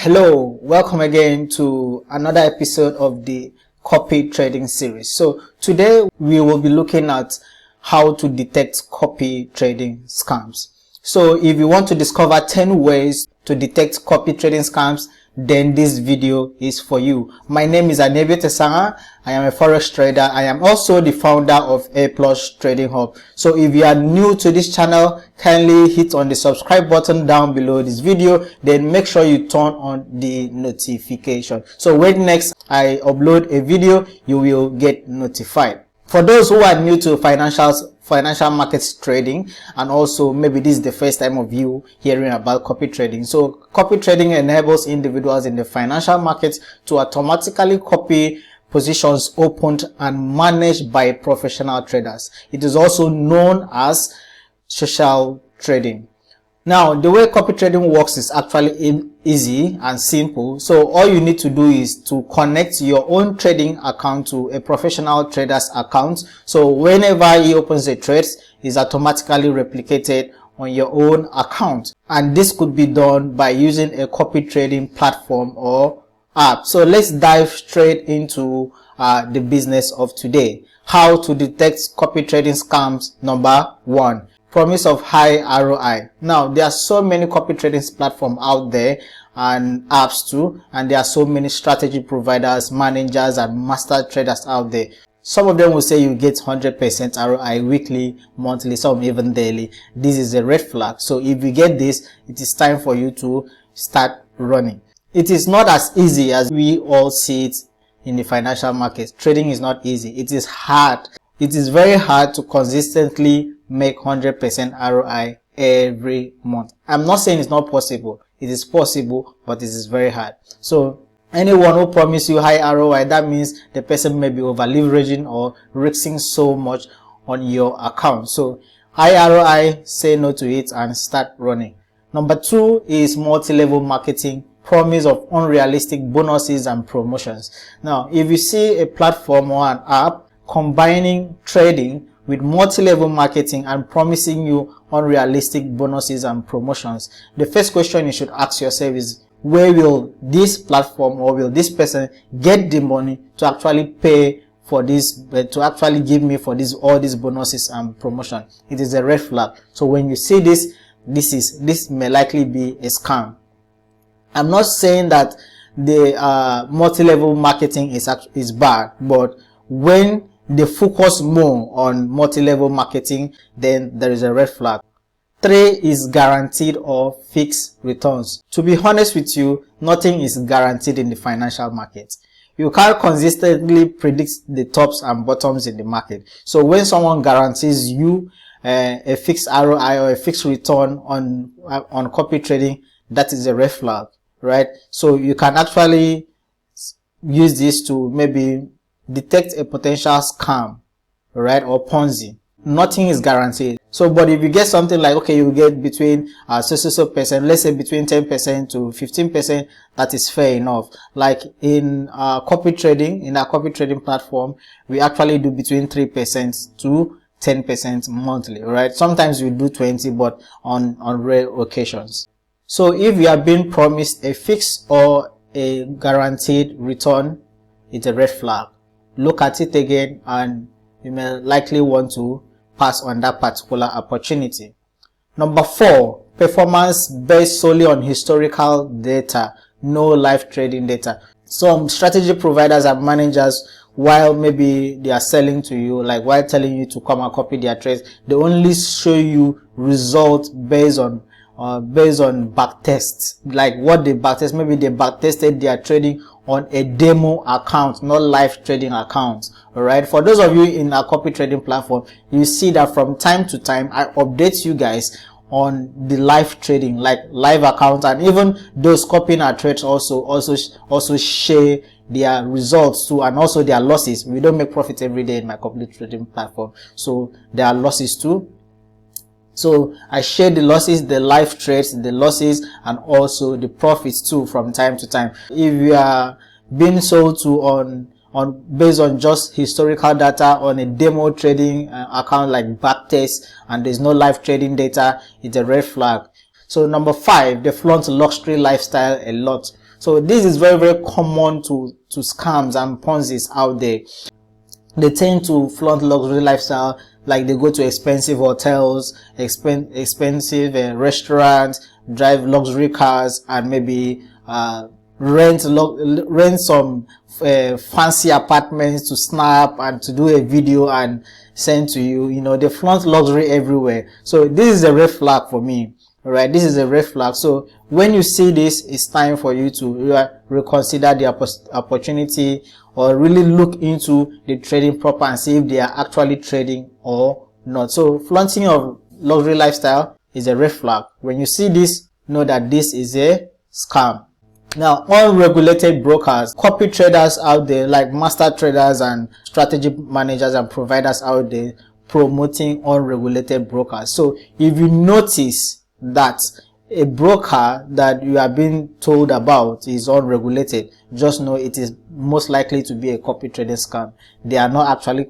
Hello, welcome again to another episode of the copy trading series. So today we will be looking at how to detect copy trading scams. So if you want to discover 10 ways to detect copy trading scams, then this video is for you. My name is Anebio Tesanga. I am a forex trader. I am also the founder of A Plus Trading Hub. So if you are new to this channel, kindly hit on the subscribe button down below this video. Then make sure you turn on the notification. So when next I upload a video, you will get notified. For those who are new to financial markets trading, and also maybe this is the first time of you hearing about copy trading. So copy trading enables individuals in the financial markets to automatically copy positions opened and managed by professional traders. It is also known as social trading. Now, the way copy trading works is actually easy and simple. So all you need to do is to connect your own trading account to a professional trader's account. So whenever he opens a trade, it's automatically replicated on your own account. And this could be done by using a copy trading platform or app. So let's dive straight into the business of today. How to detect copy trading scams. Number 1. Promise of high ROI. Now, there are so many copy trading platforms out there and apps too, and there are so many strategy providers, managers, and master traders out there. Some of them will say you get 100% ROI weekly, monthly, some even daily. This is a red flag. So if you get this, it is time for you to start running. It is not as easy as we all see it in the financial markets. Trading is not easy. It is hard. It is very hard to consistently make 100% ROI every month. I'm not saying it's not possible. It is possible, but it is very hard. So anyone who promises you high ROI, that means the person may be over leveraging or risking so much on your account. So high ROI, say no to it and start running. Number 2 is multi-level marketing. Promise of unrealistic bonuses and promotions. Now, if you see a platform or an app combining trading with multi-level marketing and promising you unrealistic bonuses and promotions, the first question you should ask yourself is, where will this platform or will this person get the money to actually pay for this, to actually give me for this, all these bonuses and promotion? It is a red flag. So when you see this, this may likely be a scam. I'm not saying that the multi-level marketing is bad, but when they focus more on multi-level marketing, then there is a red flag. 3 is guaranteed or fixed returns. To be honest with you, nothing is guaranteed in the financial market. You can't consistently predict the tops and bottoms in the market. So when someone guarantees you a fixed ROI or a fixed return on copy trading, that is a red flag, right? So you can actually use this to maybe detect a potential scam, right, or Ponzi. Nothing is guaranteed. So, but if you get something like, okay, you get between percent, let's say between 10% to 15%, that is fair enough. Like in copy trading, in our copy trading platform, we actually do between 3% to 10% monthly, right? Sometimes we do 20, but on rare occasions. So if you are being promised a fixed or a guaranteed return, it's a red flag. Look at it again and you may likely want to pass on that particular opportunity. Number 4, performance based solely on historical data, no live trading data. Some strategy providers and managers, while maybe they are selling to you, like while telling you to come and copy their trades, they only show you results based on back tests, like what they back test. Maybe they back tested their trading on a demo account, not live trading accounts. All right, for those of you in our copy trading platform, you see that from time to time I update you guys on the live trading, like live accounts, and even those copying our trades also share their results too, and also their losses. We don't make profit every day in my copy trading platform, so there are losses too. So I share the losses, the live trades, the losses, and also the profits too from time to time. If you are being sold to based on just historical data on a demo trading account like backtest, and there's no live trading data, it's a red flag. So number 5, they flaunt luxury lifestyle a lot. So this is very, very common to scams and Ponzi's out there. They tend to flaunt luxury lifestyle, like they go to expensive hotels, expensive restaurants, drive luxury cars, and maybe rent some fancy apartments to snap and to do a video and send to you. You know, they flaunt luxury everywhere. So this is a red flag for me. All right, this is a red flag. So when you see this, it's time for you to reconsider the opportunity, or really look into the trading proper and see if they are actually trading or not. So flaunting of luxury lifestyle is a red flag. When you see this, know that this is a scam. Now, unregulated brokers, copy traders out there, like master traders and strategy managers and providers out there promoting unregulated brokers. So if you notice that a broker that you are being told about is unregulated, just know it is most likely to be a copy trading scam. They are not actually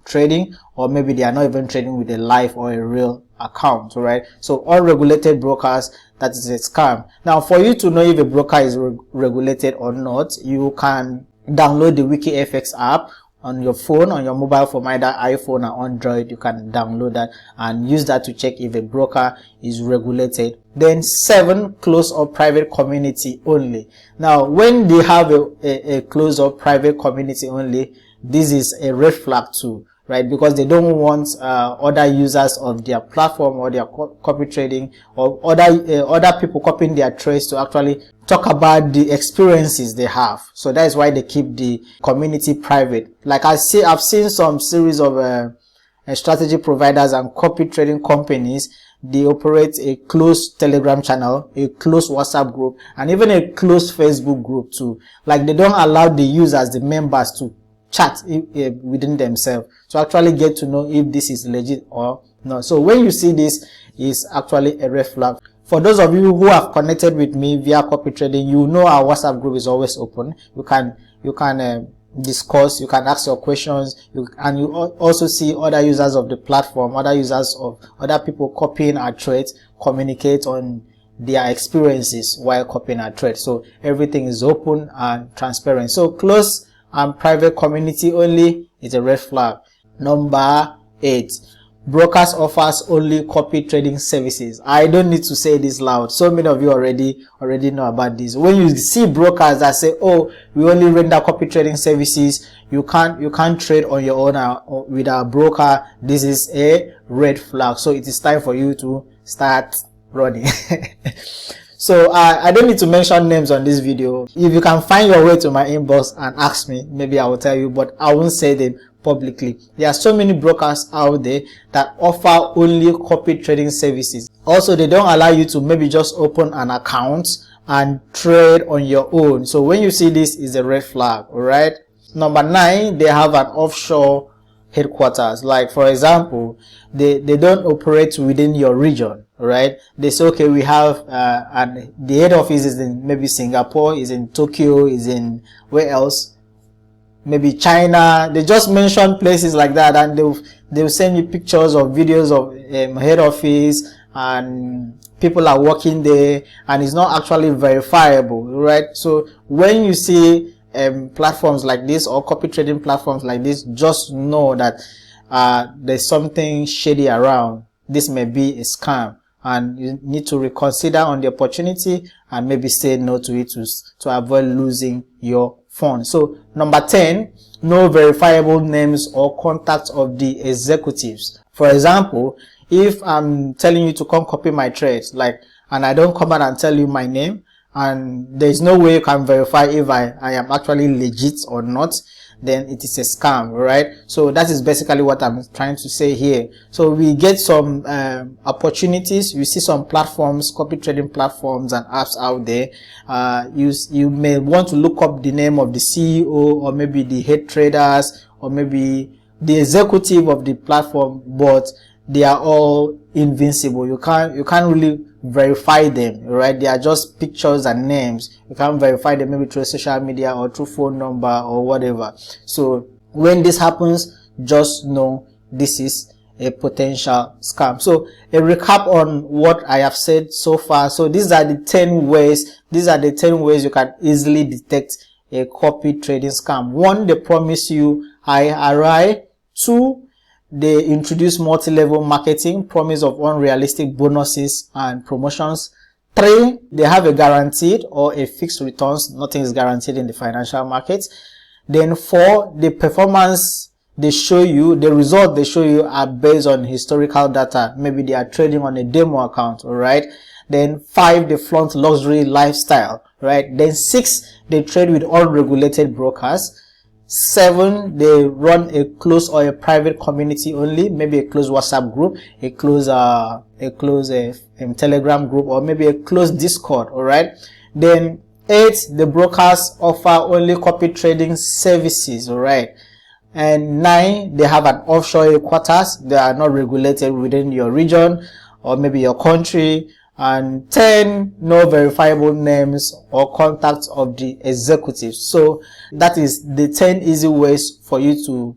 trading, or maybe they are not even trading with a live or a real account, right? So unregulated brokers, that is a scam. Now, for you to know if a broker is regulated or not, you can download the WikiFX app on your phone, on your mobile phone, either iPhone or Android. You can download that and use that to check if a broker is regulated. Then 7, closed or private community only. Now, when they have a closed or private community only, this is a red flag too, right? Because they don't want other users of their platform or their copy trading, or other people copying their trades to actually talk about the experiences they have. So that is why they keep the community private. Like I've seen some series of strategy providers and copy trading companies. They operate a closed Telegram channel, a closed WhatsApp group, and even a closed Facebook group too. Like they don't allow the users, the members, to chat within themselves to actually get to know if this is legit or not. So when you see this, is actually a red flag. For those of you who have connected with me via copy trading, you know our WhatsApp group is always open. You can discuss, you can ask your questions, and you also see other users of the platform, other people copying our trades, communicate on their experiences while copying our trades. So everything is open and transparent. So close and private community only is a red flag. Number 8, brokers offers only copy trading services. I don't need to say this loud. So many of you already know about this. When you see brokers that say, oh, we only render copy trading services, you can't trade on your own with our broker, this is a red flag. So it is time for you to start running. So I don't need to mention names on this video. If you can find your way to my inbox and ask me, maybe I will tell you, but I won't say them publicly. There are so many brokers out there that offer only copy trading services. Also, they don't allow you to maybe just open an account and trade on your own. So when you see this, is a red flag. All right. Number 9, they have an offshore headquarters. Like for example, they don't operate within your region. Right? They say, okay, we have and the head office is in maybe Singapore, is in Tokyo, is in where else? Maybe China. They just mention places like that, and they'll send you pictures or videos of head office, and people are working there, and it's not actually verifiable, right? So when you see platforms like this or copy trading platforms like this, just know that there's something shady around. This may be a scam, and you need to reconsider on the opportunity and maybe say no to it to avoid losing your funds. So number 10, no verifiable names or contacts of the executives. For example, if I'm telling you to come copy my trades, and I don't come out and tell you my name, and there's no way you can verify if I am actually legit or not, then it is a scam, right? So that is basically what I'm trying to say here. So we get some opportunities. You see some platforms, copy trading platforms and apps out there. You may want to look up the name of the CEO, or maybe the head traders, or maybe the executive of the platform, but they are all invincible. You can't really verify them, right? They are just pictures and names. You can't verify them maybe through social media or through phone number or whatever. So when this happens, just know this is a potential scam. So a recap on what I have said so far. So these are the 10 ways you can easily detect a copy trading scam. 1, they promise you high ROI. 2, they introduce multi-level marketing, promise of unrealistic bonuses and promotions. 3, they have a guaranteed or a fixed returns. Nothing is guaranteed in the financial markets. Then 4, the performance they show you, the result they show you are based on historical data. Maybe they are trading on a demo account, alright? Then 5, they flaunt luxury lifestyle, right? Then 6, they trade with unregulated brokers. 7, they run a closed or a private community only, maybe a closed WhatsApp group, a closed Telegram group, or maybe a closed Discord, alright? Then 8, the brokers offer only copy trading services, alright? And 9, they have an offshore headquarters. They are not regulated within your region or maybe your country. And 10, no verifiable names or contacts of the executives. So that is the 10 easy ways for you to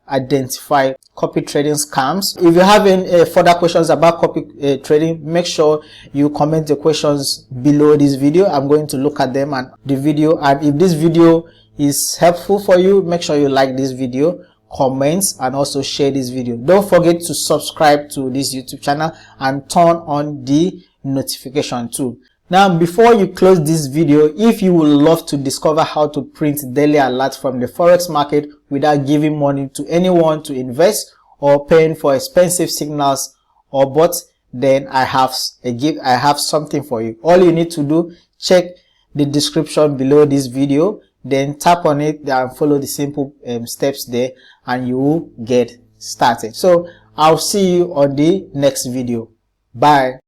identify copy trading scams. If you have any further questions about copy trading, make sure you comment the questions below this video. I'm going to look at them and the video. And if this video is helpful for you, make sure you like this video, comment, and also share this video. Don't forget to subscribe to this YouTube channel and turn on the notification too. Now, before you close this video, if you would love to discover how to print daily alerts from the forex market without giving money to anyone to invest or paying for expensive signals or bots, then I have something for you. All you need to do, check the description below this video, then tap on it and follow the simple steps there, and you will get started. So I'll see you on the next video. Bye.